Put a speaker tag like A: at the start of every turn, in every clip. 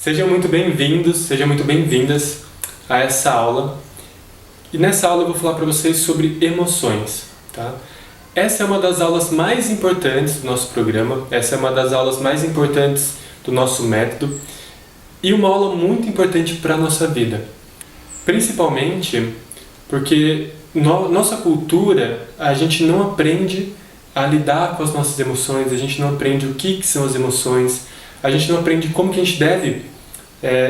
A: Sejam muito bem-vindos, sejam muito bem-vindas a essa aula. E nessa aula eu vou falar para vocês sobre emoções, tá? Essa é uma das aulas mais importantes do nosso programa, essa é uma das aulas mais importantes do nosso método e uma aula muito importante para a nossa vida. Principalmente porque nossa cultura, a gente não aprende a lidar com as nossas emoções, a gente não aprende o que são as emoções, a gente não aprende como que a gente deve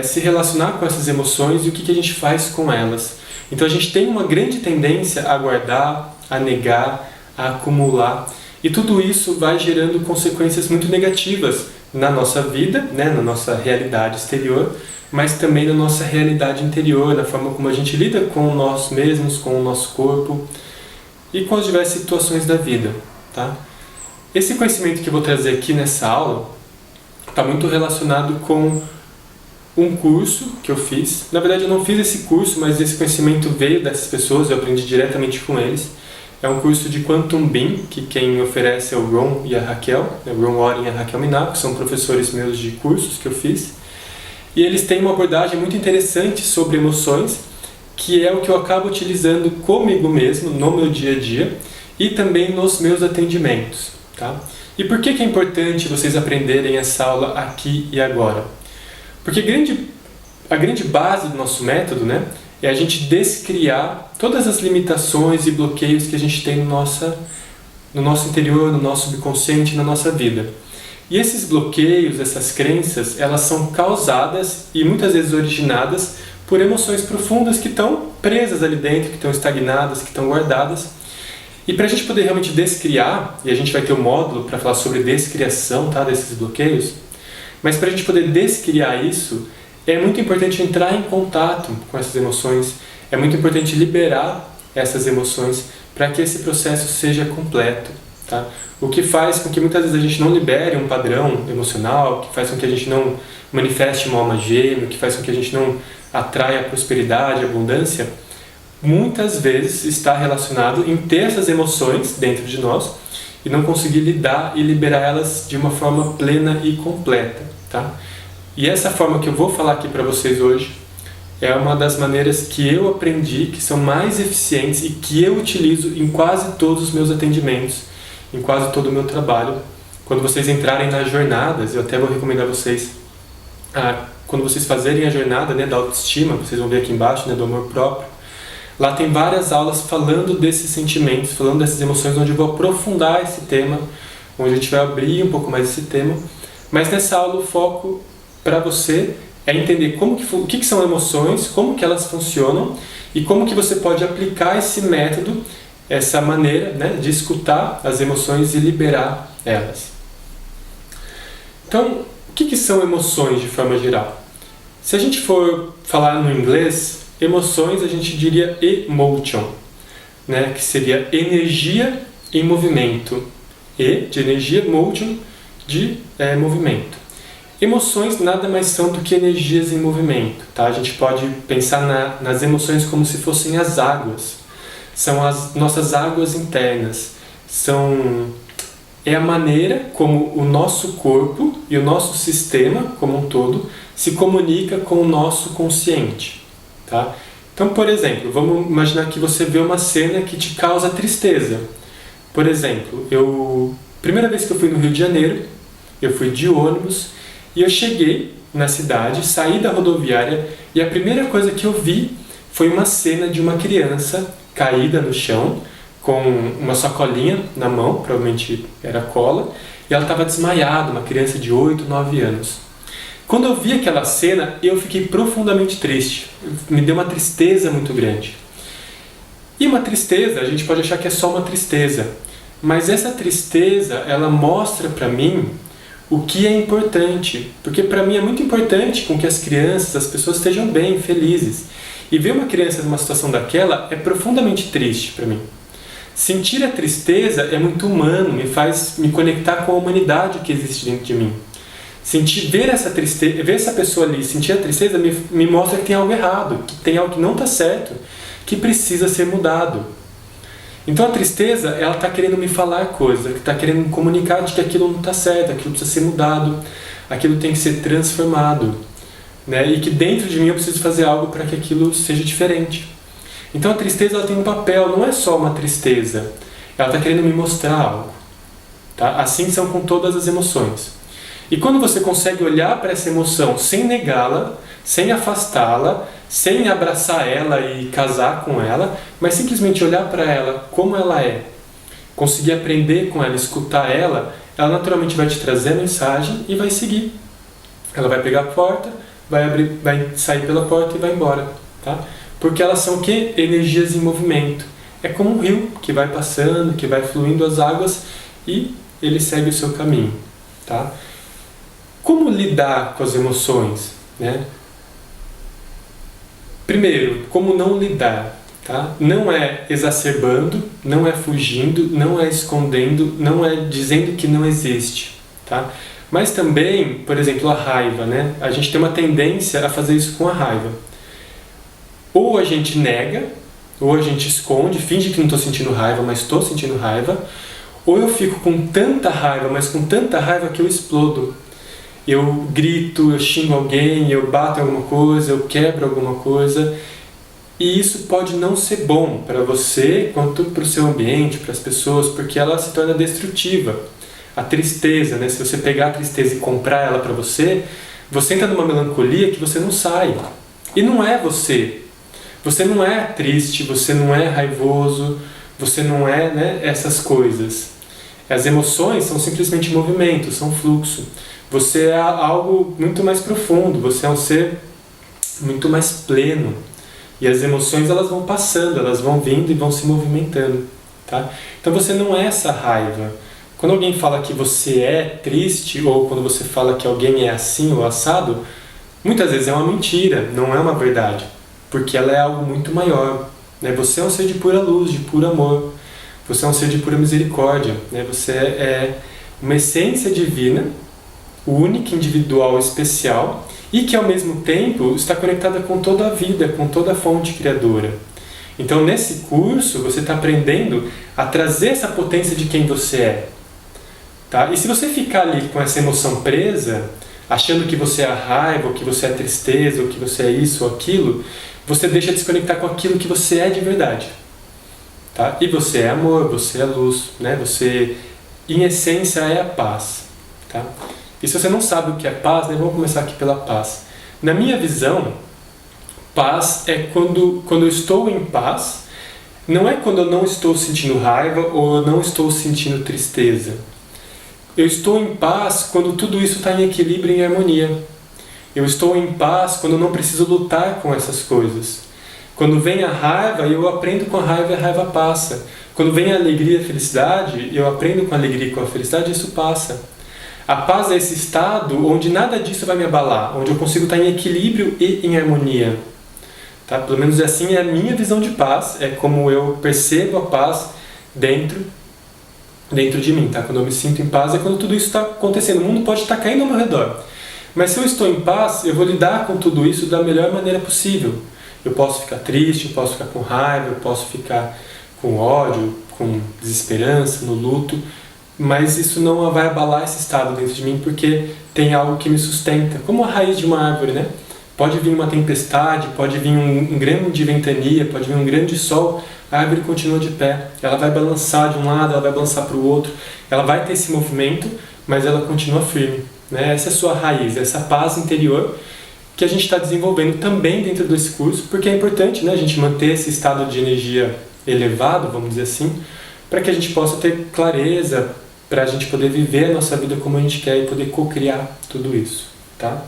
A: se relacionar com essas emoções e o que a gente faz com elas. Então a gente tem uma grande tendência a guardar, a negar, a acumular, e tudo isso vai gerando consequências muito negativas na nossa vida, né, na nossa realidade exterior, mas também na nossa realidade interior, na forma como a gente lida com nós mesmos, com o nosso corpo e com as diversas situações da vida, tá? Esse conhecimento que eu vou trazer aqui nessa aula está muito relacionado com um curso que eu fiz. Na verdade eu não fiz esse curso, mas esse conhecimento veio dessas pessoas, eu aprendi diretamente com eles. É um curso de Quantum Beam, que quem oferece é o Ron e a Raquel, o Ron Oren e a Raquel Minato, que são professores meus de cursos que eu fiz. E eles têm uma abordagem muito interessante sobre emoções, que é o que eu acabo utilizando comigo mesmo, no meu dia a dia, e também nos meus atendimentos, tá? E por que é importante vocês aprenderem essa aula aqui e agora? Porque a grande base do nosso método, né, é a gente descriar todas as limitações e bloqueios que a gente tem no nosso interior, no nosso subconsciente, na nossa vida. E esses bloqueios, essas crenças, elas são causadas e muitas vezes originadas por emoções profundas que estão presas ali dentro, que estão estagnadas, que estão guardadas. E para a gente poder realmente descriar, e a gente vai ter um módulo para falar sobre descriação, tá, desses bloqueios, mas para a gente poder descriar isso, é muito importante entrar em contato com essas emoções, é muito importante liberar essas emoções para que esse processo seja completo, tá? O que faz com que muitas vezes a gente não libere um padrão emocional, que faz com que a gente não manifeste uma alma gêmea, que faz com que a gente não atraia a prosperidade, a abundância, muitas vezes está relacionado em ter essas emoções dentro de nós e não conseguir lidar e liberar elas de uma forma plena e completa, tá? E essa forma que eu vou falar aqui para vocês hoje é uma das maneiras que eu aprendi, que são mais eficientes e que eu utilizo em quase todos os meus atendimentos, em quase todo o meu trabalho. Quando vocês entrarem nas jornadas, eu até vou recomendar vocês, quando vocês fazerem a jornada, né, da autoestima, vocês vão ver aqui embaixo, né, do amor próprio, lá tem várias aulas falando desses sentimentos, falando dessas emoções, onde eu vou aprofundar esse tema, onde a gente vai abrir um pouco mais esse tema. Mas nessa aula o foco para você é entender o que são emoções, como que elas funcionam e como que você pode aplicar esse método, essa maneira, né, de escutar as emoções e liberar elas. Então, o que são emoções de forma geral? Se a gente for falar no inglês, emoções a gente diria emotion, né, que seria energia em movimento. E de energia, motion, de movimento. Emoções nada mais são do que energias em movimento, tá? A gente pode pensar nas emoções como se fossem as águas. São as nossas águas internas. É a maneira como o nosso corpo e o nosso sistema como um todo se comunica com o nosso consciente, tá? Então, por exemplo, vamos imaginar que você vê uma cena que te causa tristeza. Por exemplo, primeira vez que eu fui no Rio de Janeiro, eu fui de ônibus e eu cheguei na cidade, saí da rodoviária e a primeira coisa que eu vi foi uma cena de uma criança caída no chão com uma sacolinha na mão, provavelmente era cola, e ela estava desmaiada, uma criança de 8, 9 anos. Quando eu vi aquela cena, eu fiquei profundamente triste, me deu uma tristeza muito grande. E uma tristeza, a gente pode achar que é só uma tristeza, mas essa tristeza, ela mostra para mim o que é importante, porque para mim é muito importante com que as crianças, as pessoas estejam bem, felizes. E ver uma criança numa situação daquela é profundamente triste para mim. Sentir a tristeza é muito humano, me faz me conectar com a humanidade que existe dentro de mim. Ver essa tristeza, ver essa pessoa ali, sentir a tristeza me mostra que tem algo errado, que tem algo que não está certo, que precisa ser mudado. Então a tristeza, ela está querendo me falar coisas, está querendo me comunicar de que aquilo não está certo, aquilo precisa ser mudado, aquilo tem que ser transformado. né? E que dentro de mim eu preciso fazer algo para que aquilo seja diferente. Então a tristeza ela tem um papel, não é só uma tristeza, ela está querendo me mostrar algo. Tá? Assim são com todas as emoções. E quando você consegue olhar para essa emoção sem negá-la, sem afastá-la, sem abraçar ela e casar com ela, mas simplesmente olhar para ela como ela é, conseguir aprender com ela, escutar ela, ela naturalmente vai te trazer a mensagem e vai seguir. Ela vai pegar a porta, vai sair pela porta e vai embora. Tá? Porque elas são o quê? Energias em movimento. É como um rio que vai passando, que vai fluindo as águas e ele segue o seu caminho. Tá? Como lidar com as emoções? Né? Primeiro, como não lidar? Tá? Não é exacerbando, não é fugindo, não é escondendo, não é dizendo que não existe. Tá? Mas também, por exemplo, a raiva. Né? A gente tem uma tendência a fazer isso com a raiva. Ou a gente nega, ou a gente esconde, finge que não estou sentindo raiva, mas estou sentindo raiva. Ou eu fico com tanta raiva, mas com tanta raiva que eu explodo. Eu grito, eu xingo alguém, eu bato em alguma coisa, eu quebro alguma coisa. E isso pode não ser bom para você, quanto para o seu ambiente, para as pessoas, porque ela se torna destrutiva. A tristeza, né? Se você pegar a tristeza e comprar ela para você, você entra numa melancolia que você não sai. E não é você. Você não é triste, você não é raivoso, você não é, né, essas coisas. As emoções são simplesmente movimento, são fluxo. Você é algo muito mais profundo, você é um ser muito mais pleno. E as emoções elas vão passando, elas vão vindo e vão se movimentando. Tá? Então você não é essa raiva. Quando alguém fala que você é triste, ou quando você fala que alguém é assim ou assado, muitas vezes é uma mentira, não é uma verdade. Porque ela é algo muito maior. Né? Você é um ser de pura luz, de puro amor. Você é um ser de pura misericórdia. Né? Você é uma essência divina, única, individual, especial, e que ao mesmo tempo está conectada com toda a vida, com toda a fonte criadora. Então nesse curso você está aprendendo a trazer essa potência de quem você é. Tá? E se você ficar ali com essa emoção presa, achando que você é a raiva, ou que você é a tristeza, ou que você é isso ou aquilo, você deixa de se conectar com aquilo que você é de verdade. Tá? E você é amor, você é luz, né? Você, em essência, é a paz. Tá? E se você não sabe o que é paz, né? Vamos começar aqui pela paz. Na minha visão, paz é quando eu estou em paz, não é quando eu não estou sentindo raiva ou eu não estou sentindo tristeza. Eu estou em paz quando tudo isso está em equilíbrio e em harmonia. Eu estou em paz quando eu não preciso lutar com essas coisas. Quando vem a raiva, eu aprendo com a raiva e a raiva passa. Quando vem a alegria e a felicidade, eu aprendo com a alegria e com a felicidade e isso passa. A paz é esse estado onde nada disso vai me abalar, onde eu consigo estar em equilíbrio e em harmonia. Tá? Pelo menos assim é a minha visão de paz, é como eu percebo a paz dentro de mim. Tá? Quando eu me sinto em paz é quando tudo isso está acontecendo. O mundo pode estar caindo ao meu redor. Mas se eu estou em paz, eu vou lidar com tudo isso da melhor maneira possível. Eu posso ficar triste, eu posso ficar com raiva, eu posso ficar com ódio, com desesperança, no luto, mas isso não vai abalar esse estado dentro de mim porque tem algo que me sustenta, como a raiz de uma árvore, né? Pode vir uma tempestade, pode vir um grande ventania, pode vir um grande sol, a árvore continua de pé. Ela vai balançar de um lado, ela vai balançar para o outro, ela vai ter esse movimento, mas ela continua firme. Né? Essa é a sua raiz, essa paz interior que a gente está desenvolvendo também dentro desse curso, porque é importante, né, a gente manter esse estado de energia elevado, vamos dizer assim, para que a gente possa ter clareza, para a gente poder viver a nossa vida como a gente quer e poder co-criar tudo isso. Tá?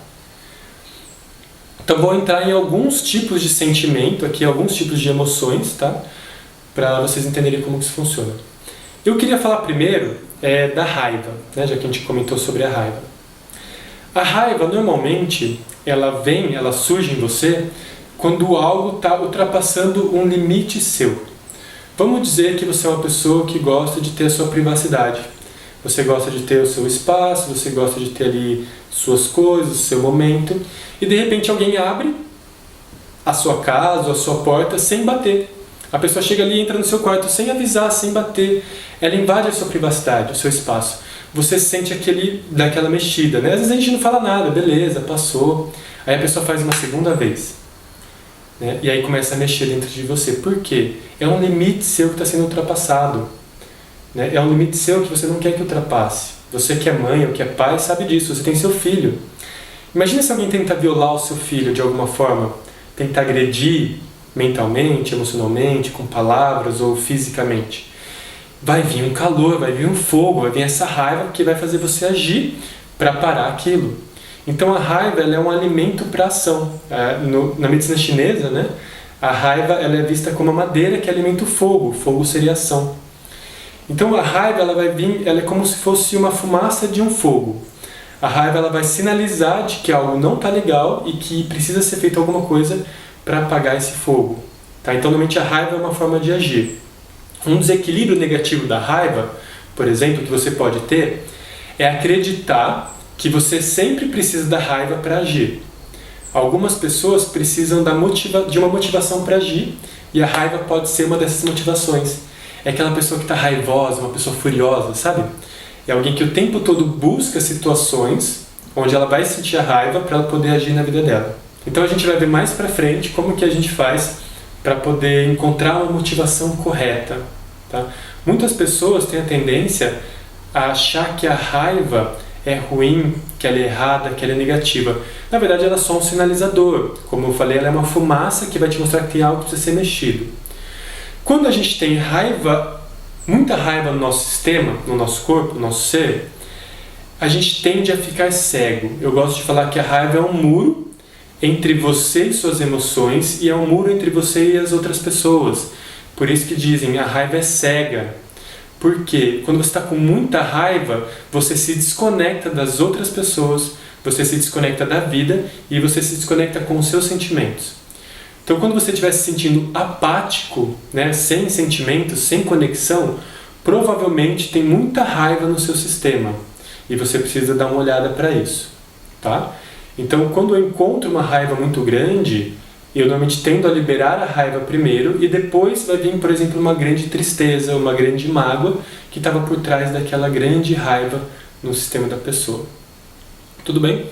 A: Então vou entrar em alguns tipos de sentimento aqui, alguns tipos de emoções, tá? Para vocês entenderem como que isso funciona. Eu queria falar primeiro da raiva, né? Já que a gente comentou sobre a raiva. A raiva, normalmente, ela surge em você quando algo está ultrapassando um limite seu. Vamos dizer que você é uma pessoa que gosta de ter a sua privacidade. Você gosta de ter o seu espaço, você gosta de ter ali suas coisas, o seu momento, e de repente alguém abre a sua casa, a sua porta sem bater. A pessoa chega ali e entra no seu quarto sem avisar, sem bater. Ela invade a sua privacidade, o seu espaço. você sente daquela mexida, né? Às vezes a gente não fala nada, beleza, passou. Aí a pessoa faz uma segunda vez, né? E aí começa a mexer dentro de você. Por quê? É um limite seu que está sendo ultrapassado, né? É um limite seu que você não quer que ultrapasse. Você que é mãe ou que é pai sabe disso, você tem seu filho. Imagina se alguém tenta violar o seu filho de alguma forma, tentar agredir mentalmente, emocionalmente, com palavras ou fisicamente. Vai vir um calor, vai vir um fogo, vai vir essa raiva que vai fazer você agir para parar aquilo. Então a raiva ela é um alimento para a ação. Na medicina chinesa, né, a raiva ela é vista como a madeira que alimenta o fogo. O fogo seria ação. Então a raiva ela vai vir, ela é como se fosse uma fumaça de um fogo. A raiva ela vai sinalizar de que algo não está legal e que precisa ser feito alguma coisa para apagar esse fogo. Tá? Então normalmente a raiva é uma forma de agir. Um desequilíbrio negativo da raiva, por exemplo, que você pode ter, é acreditar que você sempre precisa da raiva para agir. Algumas pessoas precisam de uma motivação para agir e a raiva pode ser uma dessas motivações. É aquela pessoa que está raivosa, uma pessoa furiosa, sabe? É alguém que o tempo todo busca situações onde ela vai sentir a raiva para ela poder agir na vida dela. Então a gente vai ver mais para frente como que a gente faz para poder encontrar uma motivação correta. Tá? Muitas pessoas têm a tendência a achar que a raiva é ruim, que ela é errada, que ela é negativa. Na verdade, ela é só um sinalizador. Como eu falei, ela é uma fumaça que vai te mostrar que tem algo que precisa ser mexido. Quando a gente tem raiva, muita raiva no nosso sistema, no nosso corpo, no nosso ser, a gente tende a ficar cego. Eu gosto de falar que a raiva é um muro entre você e suas emoções e é um muro entre você e as outras pessoas. Por isso que dizem, a raiva é cega. Porque quando você está com muita raiva, você se desconecta das outras pessoas, você se desconecta da vida e você se desconecta com os seus sentimentos. Então quando você estiver se sentindo apático, né, sem sentimentos, sem conexão, provavelmente tem muita raiva no seu sistema. E você precisa dar uma olhada para isso. Tá? Então quando eu encontro uma raiva muito grande, eu normalmente tendo a liberar a raiva primeiro e depois vai vir, por exemplo, uma grande tristeza, uma grande mágoa que estava por trás daquela grande raiva no sistema da pessoa. Tudo bem?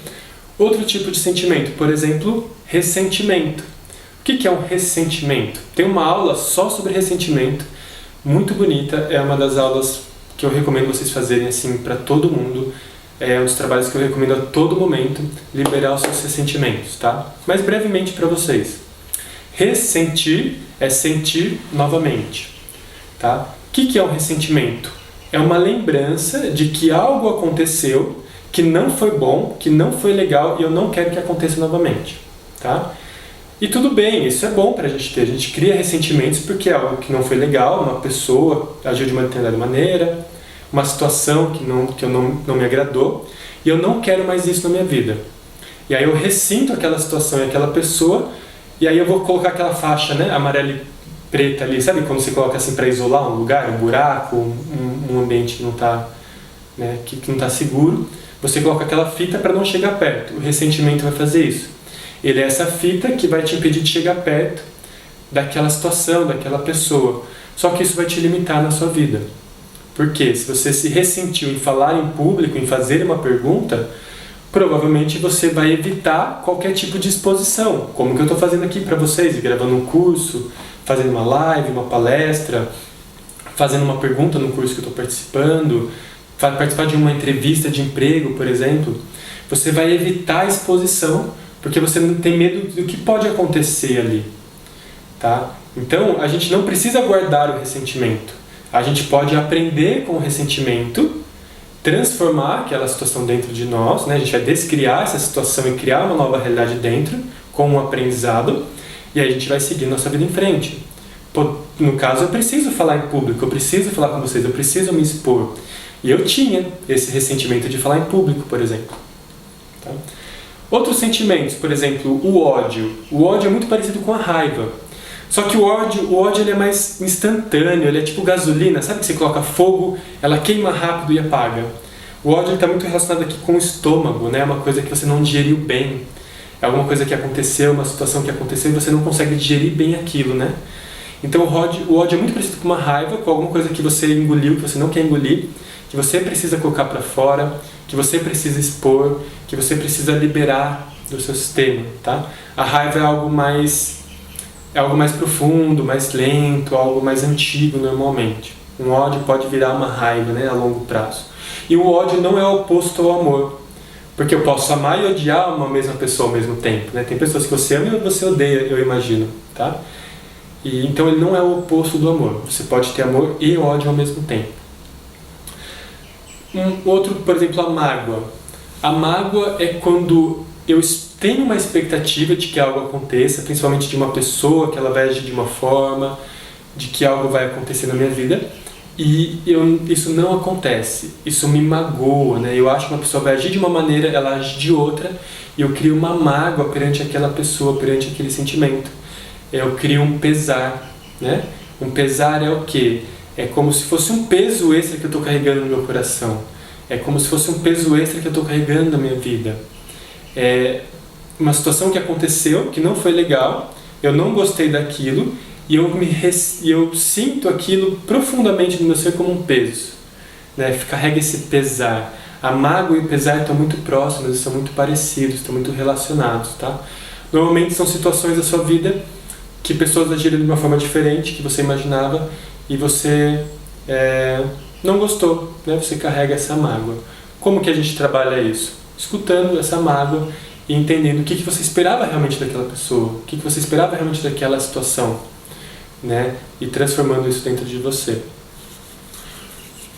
A: Outro tipo de sentimento, por exemplo, ressentimento. O que é um ressentimento? Tem uma aula só sobre ressentimento, muito bonita, é uma das aulas que eu recomendo vocês fazerem assim para todo mundo. É um dos trabalhos que eu recomendo a todo momento, liberar os seus ressentimentos, tá? Mas brevemente para vocês. Ressentir é sentir novamente, tá? O que é um ressentimento? É uma lembrança de que algo aconteceu que não foi bom, que não foi legal e eu não quero que aconteça novamente, tá? E tudo bem, isso é bom pra gente ter. A gente cria ressentimentos porque é algo que não foi legal, uma pessoa agiu de uma determinada maneira, uma situação que não me agradou, e eu não quero mais isso na minha vida. E aí eu ressinto aquela situação e aquela pessoa, e aí eu vou colocar aquela faixa, né, amarela e preta ali, sabe quando você coloca assim para isolar um lugar, um buraco, um ambiente que não está, né, que não tá seguro, você coloca aquela fita para não chegar perto. O ressentimento vai fazer isso. Ele é essa fita que vai te impedir de chegar perto daquela situação, daquela pessoa. Só que isso vai te limitar na sua vida. Porque se você se ressentiu em falar em público, em fazer uma pergunta, provavelmente você vai evitar qualquer tipo de exposição, como que eu estou fazendo aqui para vocês, gravando um curso, fazendo uma live, uma palestra, fazendo uma pergunta no curso que eu estou participando, participar de uma entrevista de emprego, por exemplo. Você vai evitar a exposição, porque você não tem medo do que pode acontecer ali. Tá? Então, a gente não precisa guardar o ressentimento. A gente pode aprender com o ressentimento, transformar aquela situação dentro de nós, né? A gente vai descriar essa situação e criar uma nova realidade dentro, com um aprendizado, e aí a gente vai seguir nossa vida em frente. Pô, no caso, eu preciso falar em público, eu preciso falar com vocês, eu preciso me expor. E eu tinha esse ressentimento de falar em público, por exemplo. Tá? Outros sentimentos, por exemplo, o ódio. O ódio é muito parecido com a raiva. Só que o ódio ele é mais instantâneo, ele é tipo gasolina, sabe que você coloca fogo, ela queima rápido e apaga. O ódio está muito relacionado aqui com o estômago, né? Uma coisa que você não digeriu bem. É alguma coisa que aconteceu, uma situação que aconteceu e você não consegue digerir bem aquilo, né? Então o ódio é muito parecido com uma raiva, com alguma coisa que você engoliu, que você não quer engolir, que você precisa colocar para fora, que você precisa expor, que você precisa liberar do seu sistema, tá? A raiva é algo mais profundo, mais lento, algo mais antigo normalmente. Um ódio pode virar uma raiva, né, a longo prazo. E o ódio não é oposto ao amor, porque eu posso amar e odiar uma mesma pessoa ao mesmo tempo, né? Tem pessoas que você ama e você odeia, eu imagino, tá? E então ele não é o oposto do amor. Você pode ter amor e ódio ao mesmo tempo. Outro, por exemplo, a mágoa. A mágoa é quando eu tenho uma expectativa de que algo aconteça, principalmente de uma pessoa, que ela vai agir de uma forma, de que algo vai acontecer na minha vida, e isso não acontece. Isso me magoa, né? Eu acho que uma pessoa vai agir de uma maneira, ela age de outra, e eu crio uma mágoa perante aquela pessoa, perante aquele sentimento. Eu crio um pesar, né? Um pesar é o quê? É como se fosse um peso extra que eu estou carregando no meu coração. É como se fosse um peso extra que eu estou carregando na minha vida. É uma situação que aconteceu, que não foi legal, eu não gostei daquilo, e eu sinto aquilo profundamente no meu ser como um peso, né? Carrega esse pesar. A mágoa e o pesar estão muito próximos, estão muito parecidos, estão muito relacionados, tá? Normalmente são situações da sua vida que pessoas agiram de uma forma diferente que você imaginava e você não gostou, né? Você carrega essa mágoa. Como que a gente trabalha isso? Escutando essa mágoa e entendendo o que você esperava realmente daquela pessoa, o que você esperava realmente daquela situação, né? E transformando isso dentro de você.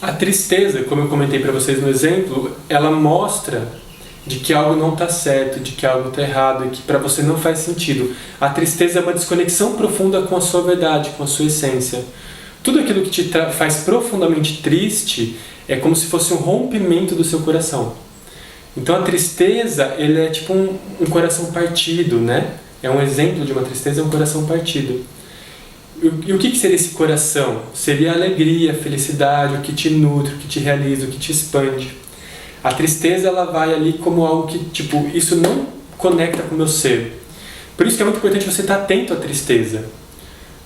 A: A tristeza, como eu comentei para vocês no exemplo, ela mostra de que algo não está certo, de que algo está errado e que para você não faz sentido. A tristeza é uma desconexão profunda com a sua verdade, com a sua essência. Tudo aquilo que te faz profundamente triste é como se fosse um rompimento do seu coração. Então a tristeza, ele é tipo um coração partido, né? É um exemplo de uma tristeza, é um coração partido. E o que seria esse coração? Seria a alegria, a felicidade, o que te nutre, o que te realiza, o que te expande. A tristeza, ela vai ali como algo que, tipo, isso não conecta com o meu ser. Por isso que é muito importante você estar atento à tristeza,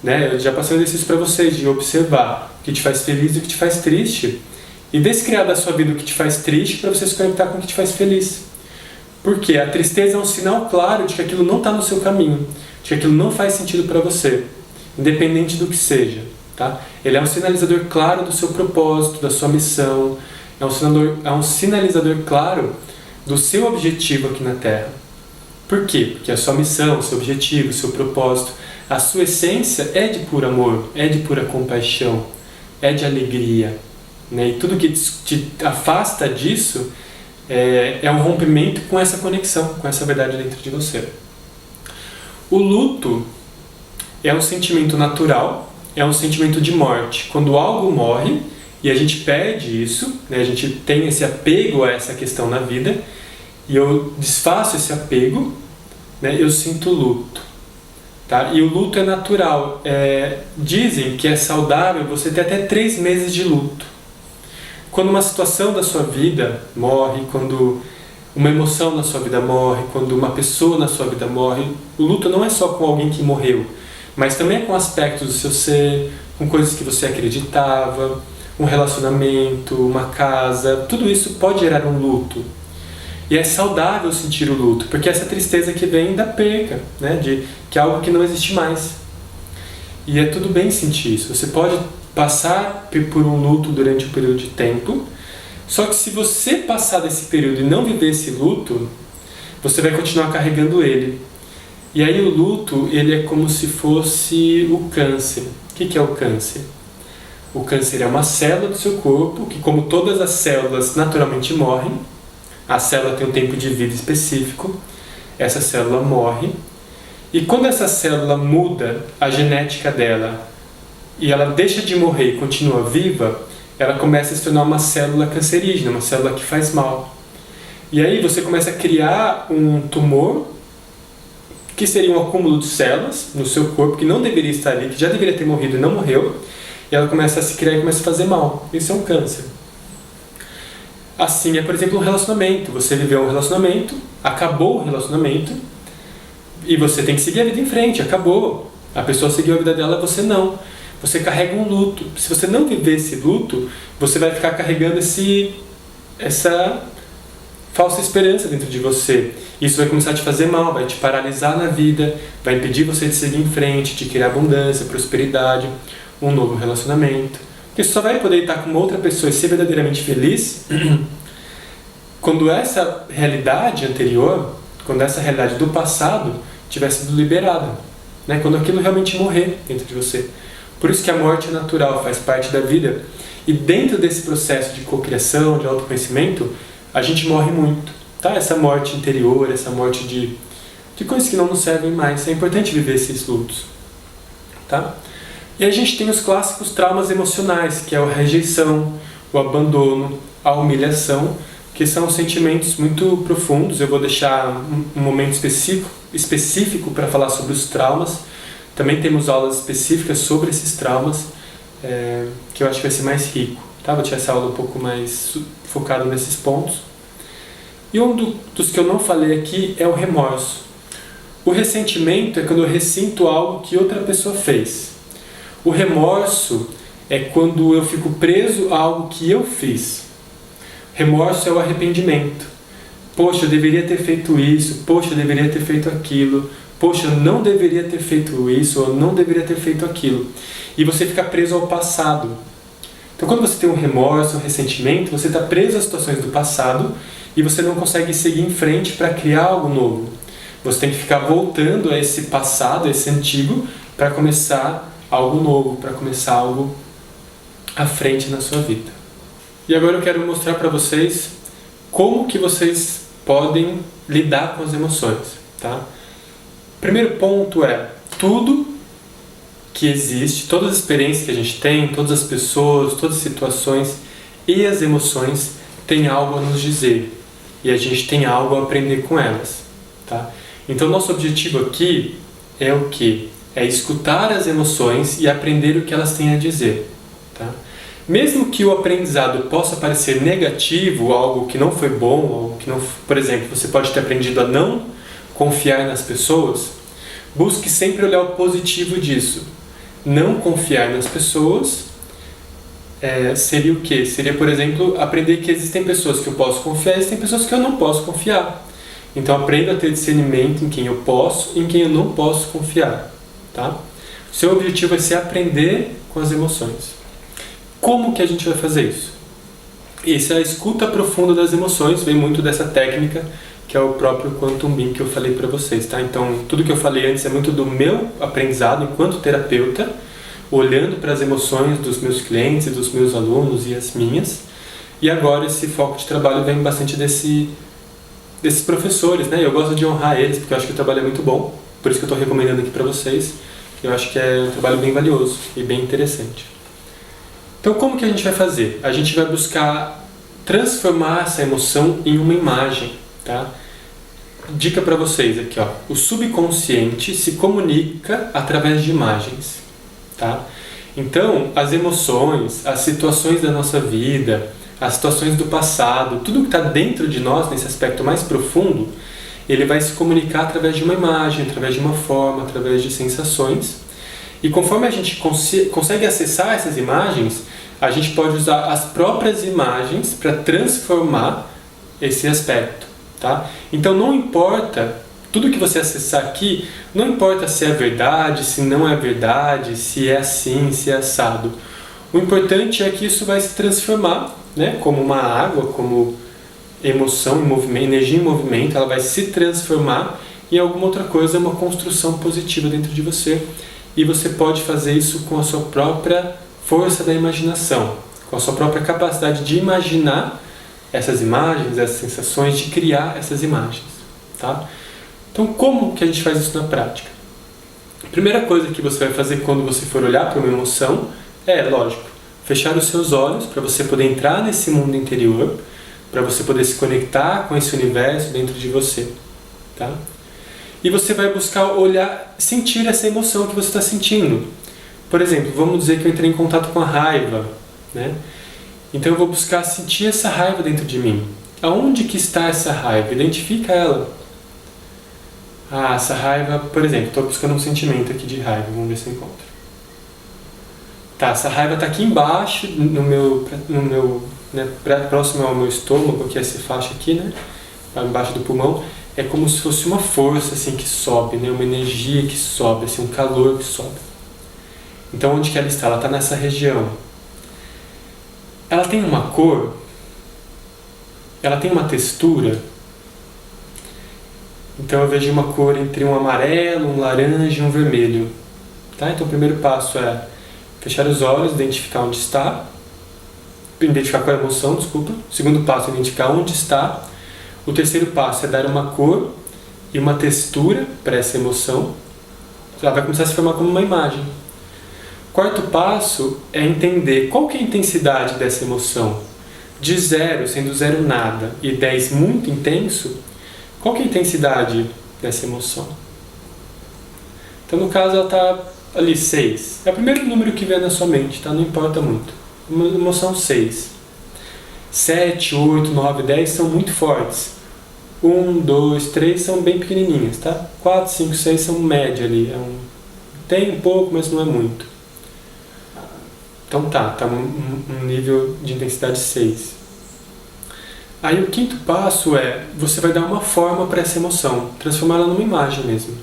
A: né? Eu já passei um exercício para vocês de observar o que te faz feliz e o que te faz triste e descriar da sua vida o que te faz triste para você se conectar com o que te faz feliz. Porque a tristeza é um sinal claro de que aquilo não está no seu caminho, de que aquilo não faz sentido para você, independente do que seja, tá? Ele é um sinalizador claro do seu propósito, da sua missão, é um sinalizador claro do seu objetivo aqui na Terra. Por quê? Porque a sua missão, o seu objetivo, o seu propósito, a sua essência é de puro amor, é de pura compaixão, é de alegria, né? E tudo que te afasta disso é um rompimento com essa conexão, com essa verdade dentro de você. O luto é um sentimento natural, é um sentimento de morte. Quando algo morre e a gente perde isso, né? A gente tem esse apego a essa questão na vida, e eu desfaço esse apego, né? Eu sinto luto. Tá? E o luto é natural. Dizem que é saudável você ter até 3 meses de luto. Quando uma situação da sua vida morre, quando uma emoção na sua vida morre, quando uma pessoa na sua vida morre, o luto não é só com alguém que morreu, mas também é com aspectos do seu ser, com coisas que você acreditava, um relacionamento, uma casa, tudo isso pode gerar um luto. E é saudável sentir o luto, porque essa tristeza que vem da perca, né? Que é algo que não existe mais. E é tudo bem sentir isso. Você pode passar por um luto durante um período de tempo, só que se você passar desse período e não viver esse luto, você vai continuar carregando ele. E aí o luto, ele é como se fosse o câncer. O que é o câncer? O câncer é uma célula do seu corpo que, como todas as células, naturalmente morrem. A célula tem um tempo de vida específico, essa célula morre, e quando essa célula muda a genética dela e ela deixa de morrer e continua viva, ela começa a se tornar uma célula cancerígena, uma célula que faz mal. E aí você começa a criar um tumor, que seria um acúmulo de células no seu corpo, que não deveria estar ali, que já deveria ter morrido e não morreu, e ela começa a se criar e começa a fazer mal. Isso é um câncer. Assim é, por exemplo, um relacionamento. Você viveu um relacionamento, acabou o relacionamento, e você tem que seguir a vida em frente, acabou. A pessoa seguiu a vida dela, você não. você carrega um luto. Se você não viver esse luto, você vai ficar carregando essa falsa esperança dentro de você. Isso vai começar a te fazer mal, vai te paralisar na vida, vai impedir você de seguir em frente, de criar abundância, prosperidade, um novo relacionamento. Porque você só vai poder estar com uma outra pessoa e ser verdadeiramente feliz quando essa realidade anterior, quando essa realidade do passado tiver sido liberada, né? Quando aquilo realmente morrer dentro de você. Por isso que a morte é natural, faz parte da vida. E dentro desse processo de cocriação, de autoconhecimento, a gente morre muito, tá? Essa morte interior, essa morte de coisas que não nos servem mais. É importante viver esses lutos, tá? E a gente tem os clássicos traumas emocionais, que é a rejeição, o abandono, a humilhação, que são sentimentos muito profundos. Eu vou deixar um momento específico para falar sobre os traumas. Também temos aulas específicas sobre esses traumas, que eu acho que vai ser mais rico. Tá? Vou tirar essa aula um pouco mais focada nesses pontos. E dos que eu não falei aqui é o remorso. O ressentimento é quando eu ressinto algo que outra pessoa fez. O remorso é quando eu fico preso a algo que eu fiz. Remorso é o arrependimento. Poxa, eu deveria ter feito isso. Poxa, eu deveria ter feito aquilo. Poxa, eu não deveria ter feito isso. Ou não deveria ter feito aquilo. E você fica preso ao passado. Então, quando você tem um remorso, um ressentimento, você está preso às situações do passado e você não consegue seguir em frente para criar algo novo. Você tem que ficar voltando a esse passado, a esse antigo, para começar algo novo, para começar algo à frente na sua vida. E agora eu quero mostrar para vocês como que vocês podem lidar com as emoções, tá? Primeiro ponto é, tudo que existe, todas as experiências que a gente tem, todas as pessoas, todas as situações e as emoções têm algo a nos dizer. E a gente tem algo a aprender com elas, tá? Então nosso objetivo aqui é o quê? É escutar as emoções e aprender o que elas têm a dizer, tá? Mesmo que o aprendizado possa parecer negativo, algo que não foi bom, algo que não, por exemplo, você pode ter aprendido a não confiar nas pessoas, busque sempre olhar o positivo disso. Não confiar nas pessoas seria o quê? Seria, por exemplo, aprender que existem pessoas que eu posso confiar e existem pessoas que eu não posso confiar. Então aprenda a ter discernimento em quem eu posso e em quem eu não posso confiar, tá? O seu objetivo é ser aprender com as emoções. Como que a gente vai fazer isso? Essa é a escuta profunda das emoções, vem muito dessa técnica que é o próprio Quantum Beam que eu falei para vocês, tá? Então, tudo que eu falei antes é muito do meu aprendizado enquanto terapeuta, olhando para as emoções dos meus clientes, dos meus alunos e as minhas. E agora esse foco de trabalho vem bastante desses professores, né? Eu gosto de honrar eles porque eu acho que o trabalho é muito bom, por isso que eu estou recomendando aqui para vocês. Eu acho que é um trabalho bem valioso e bem interessante. Então, como que a gente vai fazer? A gente vai buscar transformar essa emoção em uma imagem, tá? Dica para vocês aqui, ó. O subconsciente se comunica através de imagens, tá? Então, as emoções, as situações da nossa vida, as situações do passado, tudo que está dentro de nós, nesse aspecto mais profundo, ele vai se comunicar através de uma imagem, através de uma forma, através de sensações. E conforme a gente consegue acessar essas imagens, a gente pode usar as próprias imagens para transformar esse aspecto, tá? Então não importa, tudo que você acessar aqui, não importa se é verdade, se não é verdade, se é assim, se é assado. O importante é que isso vai se transformar, né? Como uma água, como emoção em movimento, energia em movimento, ela vai se transformar em alguma outra coisa, uma construção positiva dentro de você. E você pode fazer isso com a sua própria força da imaginação, com a sua própria capacidade de imaginar essas imagens, essas sensações, de criar essas imagens, tá? Então, como que a gente faz isso na prática? A primeira coisa que você vai fazer quando você for olhar para uma emoção é, lógico, fechar os seus olhos para você poder entrar nesse mundo interior, para você poder se conectar com esse universo dentro de você, tá? E você vai buscar olhar, sentir essa emoção que você está sentindo. Por exemplo, vamos dizer que eu entrei em contato com a raiva, né? Então eu vou buscar sentir essa raiva dentro de mim. Aonde que está essa raiva? Identifica ela. Ah, essa raiva, por exemplo, estou buscando um sentimento aqui de raiva, vamos ver se eu encontro. Tá, essa raiva está aqui embaixo, né, próximo ao meu estômago, que é essa faixa aqui, né, embaixo do pulmão. É como se fosse uma força assim que sobe, né, uma energia que sobe, assim, um calor que sobe. Então onde que ela está? Ela está nessa região. Ela tem uma cor, ela tem uma textura. Então eu vejo uma cor entre um amarelo, um laranja e um vermelho. Tá? Então o primeiro passo é fechar os olhos, identificar onde está. Identificar qual é a emoção, desculpa. O segundo passo é identificar onde está. O terceiro passo é dar uma cor e uma textura para essa emoção. Ela vai começar a se formar como uma imagem. O quarto passo é entender qual que é a intensidade dessa emoção. De 0, sendo 0 nada, e 10 muito intenso, qual que é a intensidade dessa emoção? Então, no caso, ela está ali 6. É o primeiro número que vem na sua mente, tá? Não importa muito. Uma emoção 6. 7, 8, 9, 10 são muito fortes. 1, 2, 3 são bem pequenininhas, tá? 4, 5, 6 são média ali. Tem um pouco, mas não é muito. Então tá um nível de intensidade 6. Aí o quinto passo é, você vai dar uma forma para essa emoção, transformá-la numa imagem mesmo.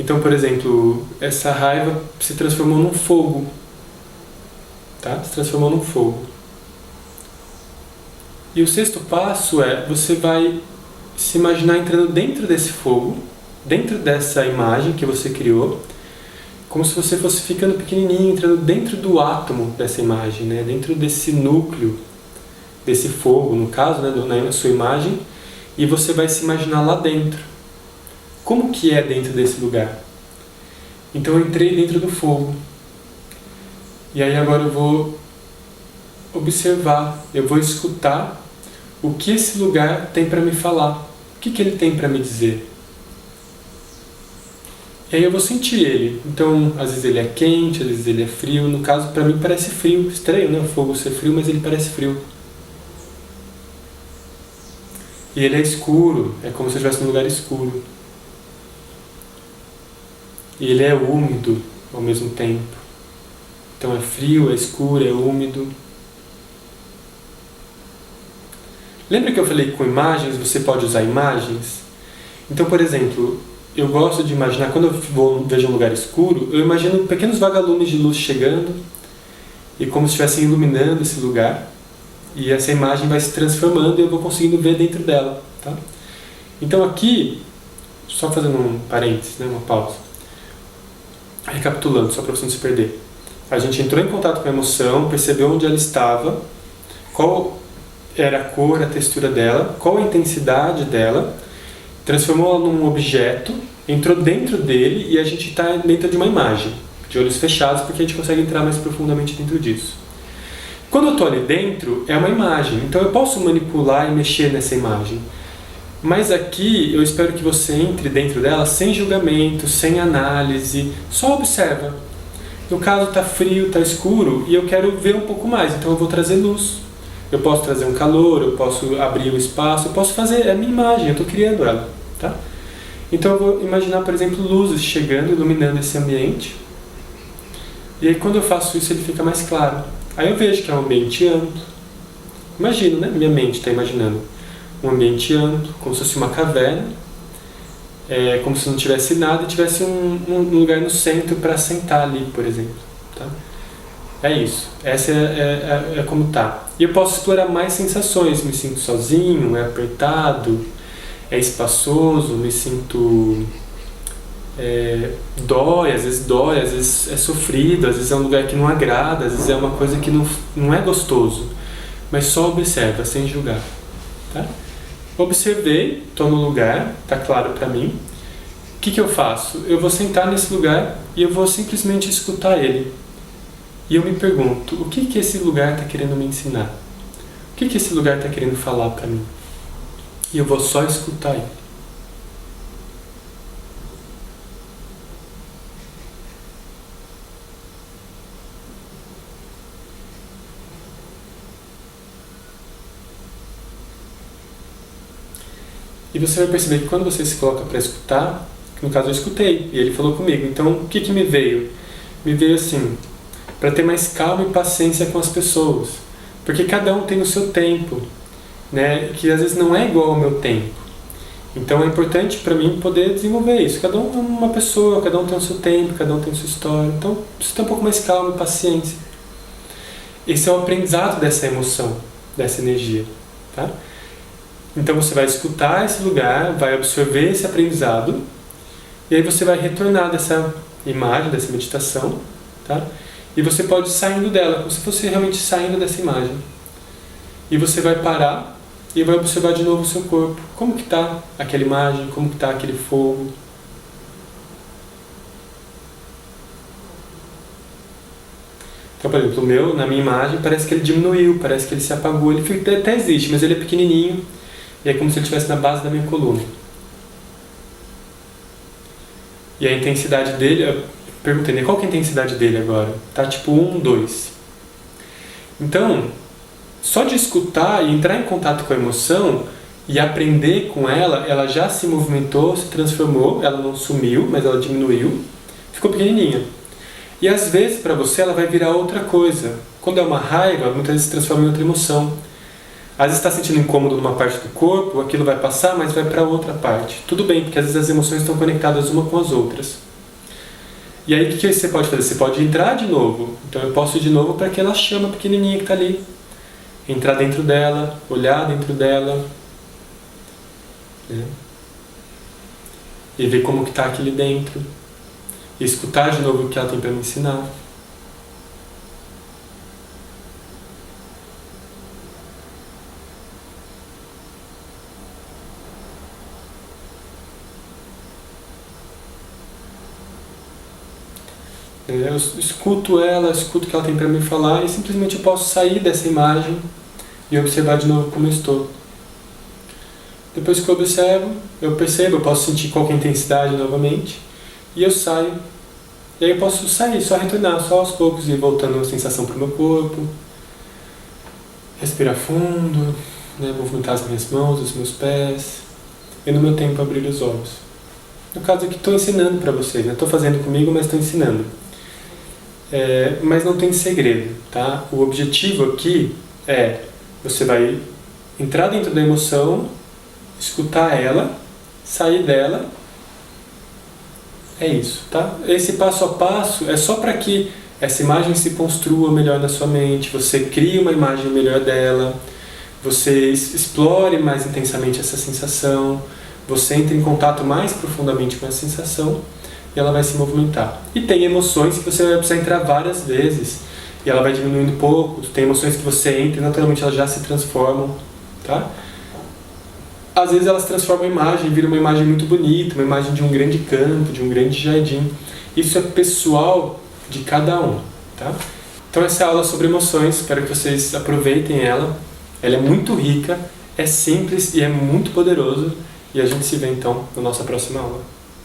A: Então, por exemplo, essa raiva se transformou num fogo. Tá? Se transformou num fogo. E o sexto passo é, você vai se imaginar entrando dentro desse fogo, dentro dessa imagem que você criou, como se você fosse ficando pequenininho, entrando dentro do átomo dessa imagem, né? Dentro desse núcleo, desse fogo, no caso, né? Na sua imagem, e você vai se imaginar lá dentro. Como que é dentro desse lugar? Então eu entrei dentro do fogo. E aí agora eu vou observar, eu vou escutar o que esse lugar tem para me falar. O que ele tem para me dizer? E aí eu vou sentir ele. Então, às vezes ele é quente, às vezes ele é frio. No caso, para mim parece frio. Estranho, né? O fogo ser frio, mas ele parece frio. E ele é escuro. É como se eu estivesse num lugar escuro. E ele é úmido ao mesmo tempo. Então é frio, é escuro, é úmido. Lembra que eu falei que com imagens você pode usar imagens? Então, por exemplo, eu gosto de imaginar, quando eu vejo um lugar escuro, eu imagino pequenos vagalumes de luz chegando e como se estivessem iluminando esse lugar. E essa imagem vai se transformando e eu vou conseguindo ver dentro dela. Tá? Então aqui, só fazendo um parênteses, né, uma pausa. Recapitulando, só para você não se perder. A gente entrou em contato com a emoção, percebeu onde ela estava, qual era a cor, a textura dela, qual a intensidade dela, transformou-a num objeto, entrou dentro dele e a gente está dentro de uma imagem, de olhos fechados, porque a gente consegue entrar mais profundamente dentro disso. Quando eu estou ali dentro, é uma imagem, então eu posso manipular e mexer nessa imagem. Mas aqui eu espero que você entre dentro dela sem julgamento, sem análise, só observa. No caso está frio, está escuro e eu quero ver um pouco mais, então eu vou trazer luz. Eu posso trazer um calor, eu posso abrir o espaço, eu posso fazer, é a minha imagem, eu estou criando ela. Tá? Então eu vou imaginar, por exemplo, luzes chegando, iluminando esse ambiente. E aí quando eu faço isso ele fica mais claro. Aí eu vejo que é um ambiente amplo. Imagino, né? Minha mente está imaginando. Um ambiente amplo, como se fosse uma caverna, como se não tivesse nada e tivesse um lugar no centro para sentar ali, por exemplo. Tá? É isso. Essa é como tá. E eu posso explorar mais sensações. Me sinto sozinho, é apertado, é espaçoso, me sinto... dói, às vezes é sofrido, às vezes é um lugar que não agrada, às vezes é uma coisa que não é gostoso. Mas só observa, sem julgar. Tá? Observei, estou no lugar, está claro para mim. O que eu faço? Eu vou sentar nesse lugar e eu vou simplesmente escutar ele. E eu me pergunto, o que esse lugar está querendo me ensinar? O que esse lugar está querendo falar para mim? E eu vou só escutar ele. E você vai perceber que quando você se coloca para escutar, que no caso eu escutei, e ele falou comigo, então o que me veio? Me veio assim, para ter mais calma e paciência com as pessoas, porque cada um tem o seu tempo, né, que às vezes não é igual ao meu tempo. Então é importante para mim poder desenvolver isso. Cada um é uma pessoa, cada um tem o seu tempo, cada um tem a sua história. Então precisa ter um pouco mais calma e paciência. Esse é o aprendizado dessa emoção, dessa energia, tá? Então você vai escutar esse lugar, vai absorver esse aprendizado, e aí você vai retornar dessa imagem, dessa meditação, tá? E você pode ir saindo dela, como se fosse realmente saindo dessa imagem. E você vai parar e vai observar de novo o seu corpo. Como que está aquela imagem, como que está aquele fogo. Então, por exemplo, o meu, na minha imagem, parece que ele diminuiu, parece que ele se apagou. Ele até existe, mas ele é pequenininho. E é como se ele estivesse na base da minha coluna. E a intensidade dele, eu perguntei, né, qual que é a intensidade dele agora? Tá tipo 1, 2. Então, só de escutar e entrar em contato com a emoção e aprender com ela, ela já se movimentou, se transformou, ela não sumiu, mas ela diminuiu, ficou pequenininha. E às vezes para você ela vai virar outra coisa. Quando é uma raiva, muitas vezes se transforma em outra emoção. Às vezes está sentindo incômodo numa parte do corpo, aquilo vai passar, mas vai para outra parte. Tudo bem, porque às vezes as emoções estão conectadas uma com as outras. E aí o que você pode fazer? Você pode entrar de novo. Então eu posso ir de novo para aquela chama pequenininha que está ali. Entrar dentro dela, olhar dentro dela, né? E ver como que está aquele dentro. E escutar de novo o que ela tem para me ensinar. Eu escuto ela, escuto o que ela tem para me falar e simplesmente eu posso sair dessa imagem e observar de novo como eu estou. Depois que eu observo, eu percebo, eu posso sentir qualquer intensidade novamente e eu saio. E aí eu posso sair, só retornar, só aos poucos, ir voltando a sensação para o meu corpo. Respirar fundo, né, movimentar as minhas mãos, os meus pés. E no meu tempo abrir os olhos. No caso aqui estou ensinando para vocês, né? Estou fazendo comigo, mas estou ensinando. Mas não tem segredo, tá? O objetivo aqui é você vai entrar dentro da emoção, escutar ela, sair dela. É isso, tá? Esse passo a passo é só para que essa imagem se construa melhor na sua mente, você crie uma imagem melhor dela, você explore mais intensamente essa sensação, você entre em contato mais profundamente com essa sensação e ela vai se movimentar. E tem emoções que você vai precisar entrar várias vezes e ela vai diminuindo um pouco. Tem emoções que você entra e naturalmente elas já se transformam, tá? Às vezes elas transformam a imagem, vira uma imagem muito bonita, uma imagem de um grande campo, de um grande jardim. Isso é pessoal de cada um, tá? Então essa é a aula sobre emoções, espero que vocês aproveitem ela. Ela é muito rica, é simples e é muito poderoso. E a gente se vê então na nossa próxima aula.